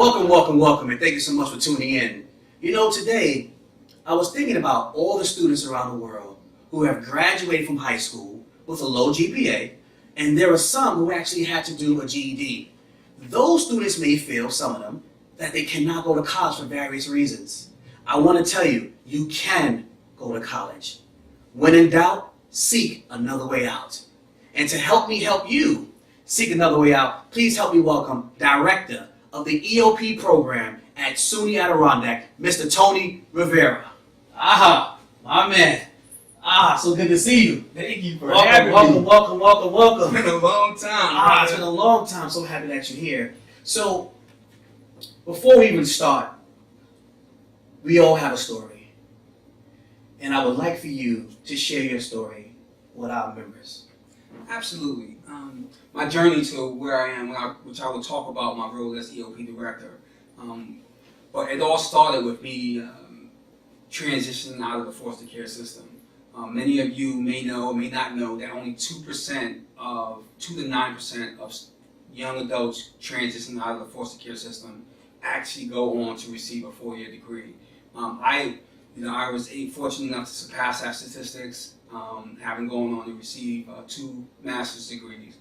Welcome, and thank you so much for tuning in. You know, today, I was thinking about all the students around the world who have graduated from high school with a low GPA, and there are some who actually had to do a GED. Those students may feel, some of them, that they cannot go to college for various reasons. I want to tell you, you can go to college. When in doubt, seek another way out. And to help me help you seek another way out, please help me welcome Director of the EOP program at SUNY Adirondack, Mr. Tony Rivera. Aha, my man. So good to see you. Thank you for having me. Welcome. It's been a long time. It's been a long time. So happy that you're here. So, before we even start, we all have a story. And I would like for you to share your story with our members. Absolutely. My journey to where I am, which I will talk about my role as EOP director. But it all started with me transitioning out of the foster care system. Many of you may know, may not know, that only 2 to 9% of young adults transitioning out of the foster care system actually go on to receive a 4-year degree. I was fortunate enough to surpass that statistics, having gone on to receive 2 master's degrees.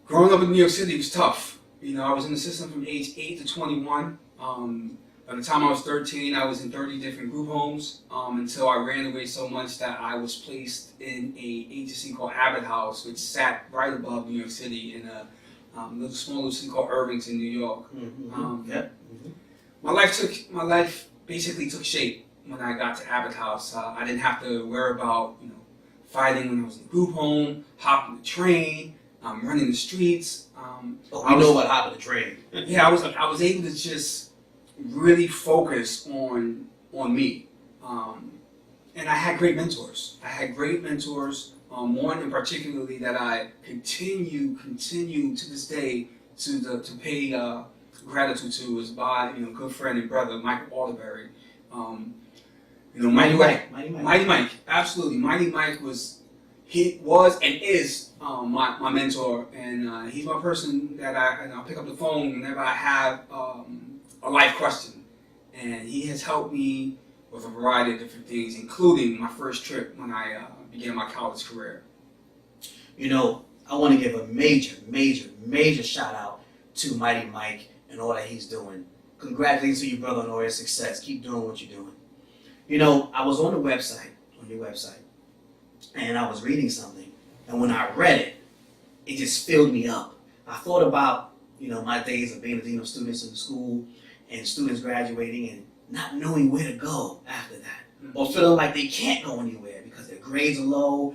Growing up in New York City was tough. I was in the system from age 8 to 21. By the time I was 13, I was in 30 different group homes until I ran away so much that I was placed in an agency called Abbott House, which sat right above New York City in a small little city called Irvington, New York. My life basically took shape when I got to Abbott House. I didn't have to worry about fighting when I was in the group home, hopping the train, running the streets. I know about hopping the train. Yeah, I was able to just really focus on me. And I had great mentors. One in particularly that I continue to this day to pay gratitude to is my good friend and brother Michael Alderberry. Mighty Mike, absolutely. Mighty Mike was and is my mentor, and he's my person that I'll pick up the phone whenever I have a life question, and he has helped me with a variety of different things, including my first trip when I began my college career. I want to give a major shout out to Mighty Mike and all that he's doing. Congratulations to you, brother, on all your success. Keep doing what you're doing. I was on your website, and I was reading something, and when I read it, it just filled me up. I thought about, my days of being a dean of students in school, and students graduating and not knowing where to go after that, or feeling like they can't go anywhere because their grades are low,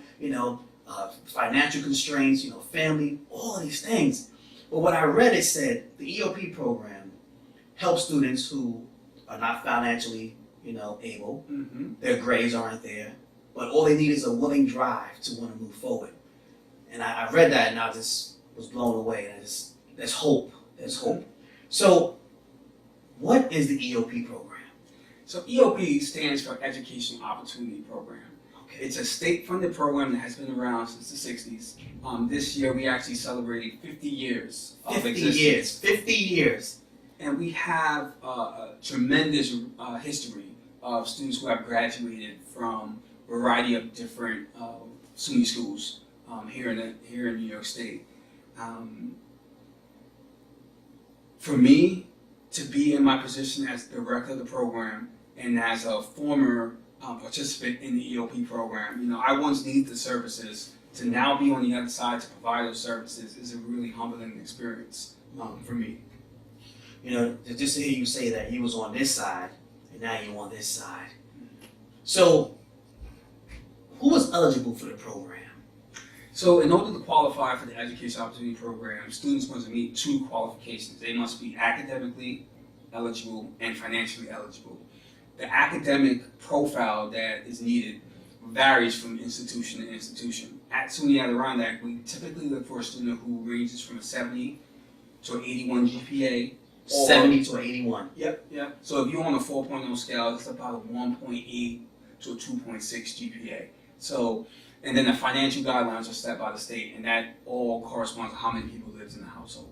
financial constraints, family, all of these things. But what I read, it said the EOP program helps students who are not financially able. Their grades aren't there, but all they need is a willing drive to want to move forward. And I read that, and I just was blown away. And there's hope. So, what is the EOP program? So EOP stands for Education Opportunity Program. Okay. It's a state-funded program that has been around since the 60s. This year, we actually celebrated 50 years of existence. 50 years. And we have a tremendous history of students who have graduated from a variety of different SUNY schools here in New York State. For me, to be in my position as director of the program and as a former participant in the EOP program, I once needed the services. To now be on the other side to provide those services is a really humbling experience for me. Just to hear you say that you was on this side and now you're on this side. So, who was eligible for the program? So, in order to qualify for the Education Opportunity Program, students must meet 2 qualifications. They must be academically eligible and financially eligible. The academic profile that is needed varies from institution to institution. At SUNY Adirondack, we typically look for a student who ranges from a 70 to an 81 GPA. 70 to 81. Yep. So if you're on a 4.0 scale, it's about a 1.8 to a 2.6 GPA. So, and then the financial guidelines are set by the state, and that all corresponds to how many people lives in the household.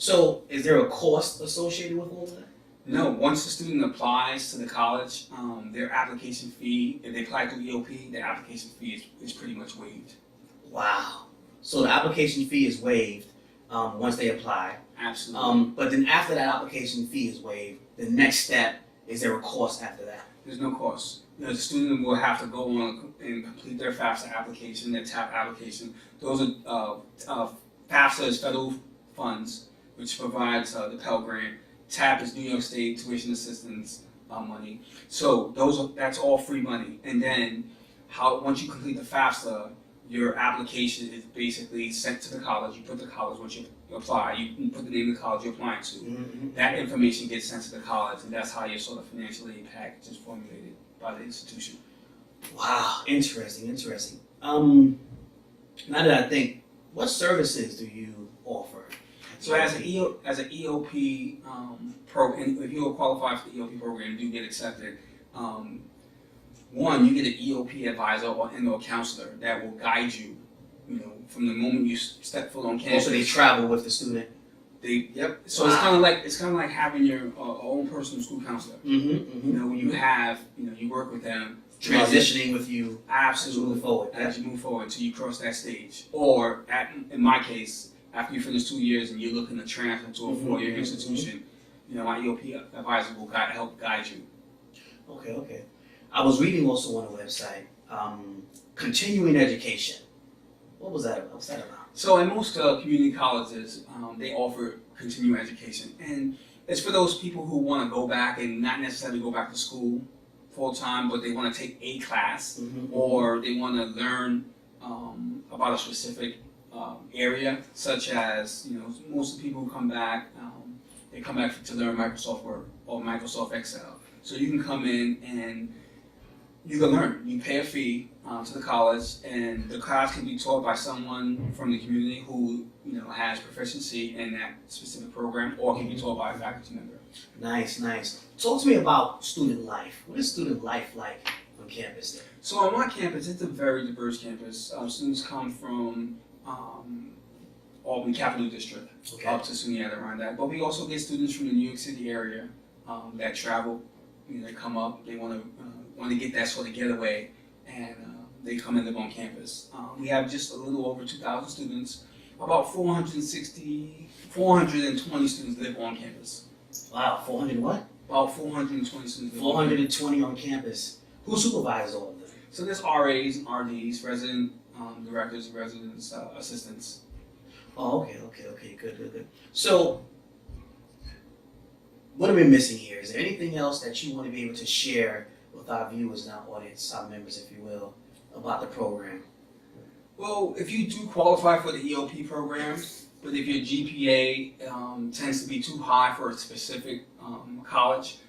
So, is there a cost associated with all of that? No, once the student applies to the college, their application fee, if they apply through EOP, their application fee is pretty much waived. Wow. So the application fee is waived once they apply. Absolutely. But then after that application fee is waived, the next step, is there a cost after that? There's no cost. The student will have to go on and complete their FAFSA application, their TAP application. Those are FAFSA is federal funds, which provides the Pell Grant. TAP is New York State tuition assistance money. So that's all free money. And then once you complete the FAFSA, your application is basically sent to the college. You put the college once you apply. You put the name of the college you're applying to. Mm-hmm. That information gets sent to the college, and that's how your sort of financial aid package is formulated by the institution. Wow, interesting. Now that I think, what services do you offer? So as an EOP program, if you qualify for the EOP program, you do get accepted. One, you get an EOP advisor or a counselor that will guide you, from the moment you step foot on campus. Also, they travel with the student. Yep. So Wow. it's kind of like having your own personal school counselor. Mm-hmm. You work with them, Transitioning with you absolutely moving forward. as you move forward until you cross that stage. Or in my case, after you finish 2 years and you're looking to transfer to a 4-year institution, my EOP advisor will help guide you. Okay. I was reading also on the website, continuing education. What was that about? So in most community colleges, they offer continuing education. And it's for those people who want to go back and not necessarily go back to school full time, but they want to take a class or they want to learn about a specific area, such as, most of the people who come back, they come back to learn Microsoft Word or Microsoft Excel. So you can come in and you can learn. You pay a fee to the college, and the class can be taught by someone from the community who has proficiency in that specific program, or can be taught by a faculty member. Nice. Talk to me about student life. What is student life like on campus there? So on my campus, it's a very diverse campus. Students come from Albany Capital District up to SUNY Adirondack, but we also get students from the New York City area that travel. They come up, they want to get that sort of getaway, and they come and live on campus. We have just a little over 2,000 students. About 420 students live on campus. Wow, 400 what? About 420 students. 420 on campus. Who supervises all of them? So there's RAs and RDs, resident directors, and residence assistants. Oh, okay, good. So, what are we missing here? Is there anything else that you want to be able to share with our viewers and our audience, our members, if you will, about the program? Well, if you do qualify for the EOP program, but if your GPA tends to be too high for a specific college,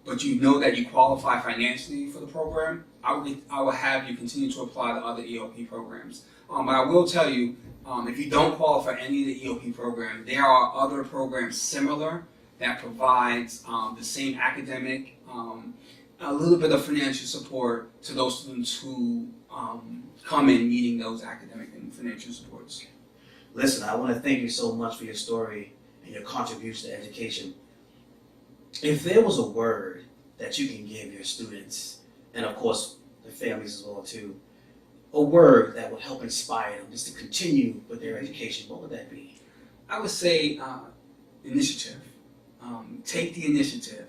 but you know that you qualify financially for the program, I will have you continue to apply to other EOP programs. But I will tell you, if you don't qualify any of the EOP programs, there are other programs similar that provides the same academic, a little bit of financial support to those students who come in needing those academic and financial supports. Listen, I want to thank you so much for your story and your contribution to education. If there was a word that you can give your students, and of course the families as well too, a word that would help inspire them just to continue with their education, what would that be? I would say initiative. Take the initiative.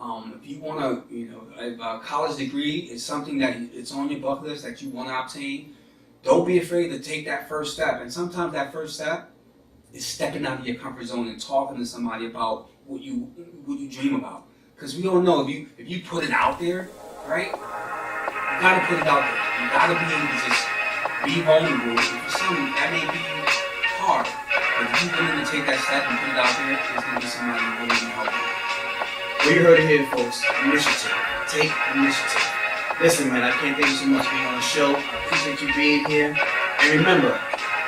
If you want to, a college degree is something that it's on your bucket list that you want to obtain. Don't be afraid to take that first step. And sometimes that first step is stepping out of your comfort zone and talking to somebody about what you dream about. Because we all know if you put it out there, right? You got to put it out there. You got to be able to just be vulnerable. And for some, that may be hard. But if you're willing to take that step and put it out there, there's going to be somebody willing to help you. Well, you heard it here, folks. Initiative. Take initiative. Listen, man, I can't thank you so much for being on the show. I appreciate you being here. And remember,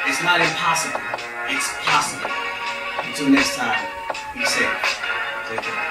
it's not impossible. It's possible. Until next time, be safe. Take care.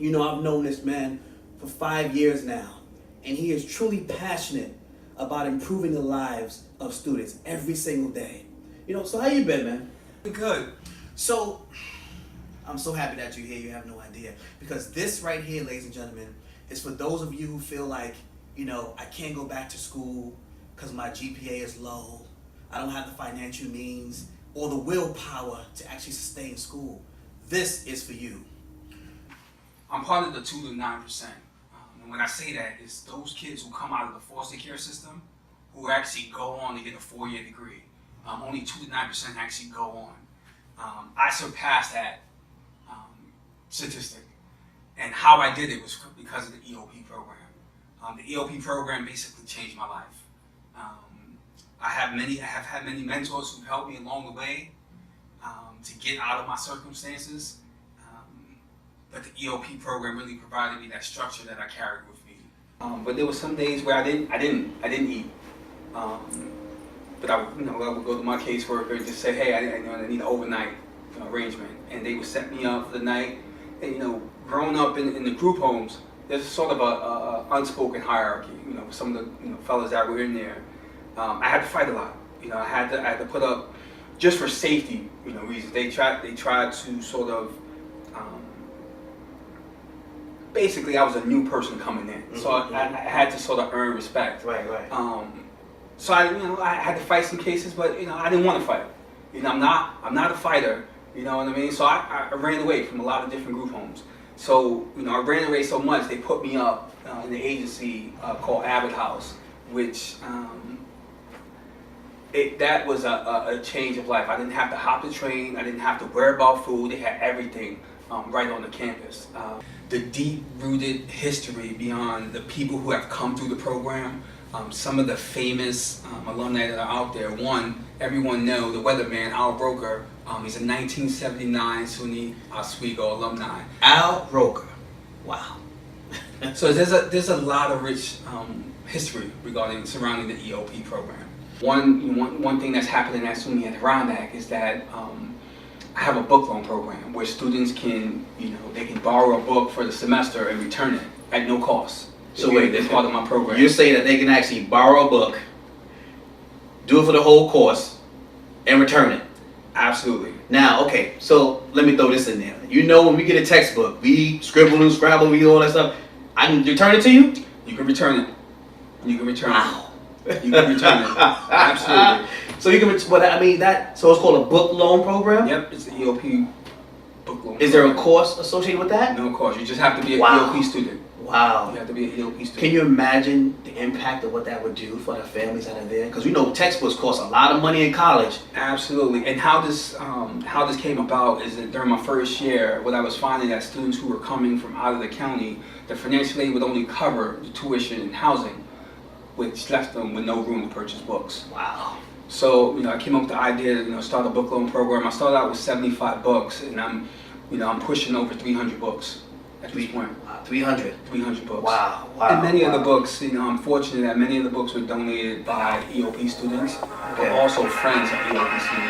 You know, I've known this man for 5 years now, and he is truly passionate about improving the lives of students every single day. You know, so how you been, man? Good. So, I'm so happy that you're here. You have no idea. Because this right here, ladies and gentlemen, is for those of you who feel like, you know, I can't go back to school because my GPA is low. I don't have the financial means or the willpower to actually sustain school. This is for you. I'm part of the 2 to 9%. And when I say that, it's those kids who come out of the foster care system who actually go on to get a 4-year degree. Only 2 to 9% actually go on. I surpassed that statistic. And how I did it was because of the EOP program. The EOP program basically changed my life. I have had many mentors who've helped me along the way to get out of my circumstances. But the EOP program really provided me that structure that I carried with me. But there were some days where I didn't eat. But I would go to my caseworker and just say, hey, I need an overnight arrangement, and they would set me up for the night. And growing up in the group homes, there's sort of a unspoken hierarchy. With some of the fellas that were in there, I had to fight a lot. I had to put up, just for safety reasons. They tried to sort of. Basically, I was a new person coming in, so I had to sort of earn respect. Right. So I had to fight some cases, but I didn't want to fight. I'm not a fighter. You know what I mean? So I ran away from a lot of different group homes. So I ran away so much they put me up in the agency called Abbott House, which that was a change of life. I didn't have to hop the train. I didn't have to worry about food. They had everything right on the campus. The deep-rooted history beyond the people who have come through the program, some of the famous alumni that are out there. One, everyone know the weatherman, Al Roker. He's a 1979 SUNY Oswego alumni. Al Roker. Wow. So there's a lot of rich history surrounding the EOP program. One thing that's happening at SUNY Adirondack is that I have a book loan program where students can, they can borrow a book for the semester and return it at no cost. So wait, that's part of my program. You're saying that they can actually borrow a book, do it for the whole course, and return it? Absolutely. Now, okay, so let me throw this in there. When we get a textbook, we scribble and scrabble, we do all that stuff. I can return it to you? You can return it. You can return Wow. it. You can return it. Absolutely. So you can, so it's called a book loan program? Yep, it's the EOP book loan. Is there a course associated with that? No course. You just have to be an Wow. EOP student. Wow. You have to be an EOP student. Can you imagine the impact of what that would do for the families that are there? Because textbooks cost a lot of money in college. Absolutely. And how this came about is that during my first year, what I was finding that students who were coming from out of the county, the financial aid would only cover the tuition and housing, which left them with no room to purchase books. Wow. So I came up with the idea to start a book loan program. I started out with 75 books, and I'm pushing over 300 books at this point. Wow, 300. 300 books. Wow. And many of the books, I'm fortunate that many of the books were donated by EOP students, but also friends of EOP students.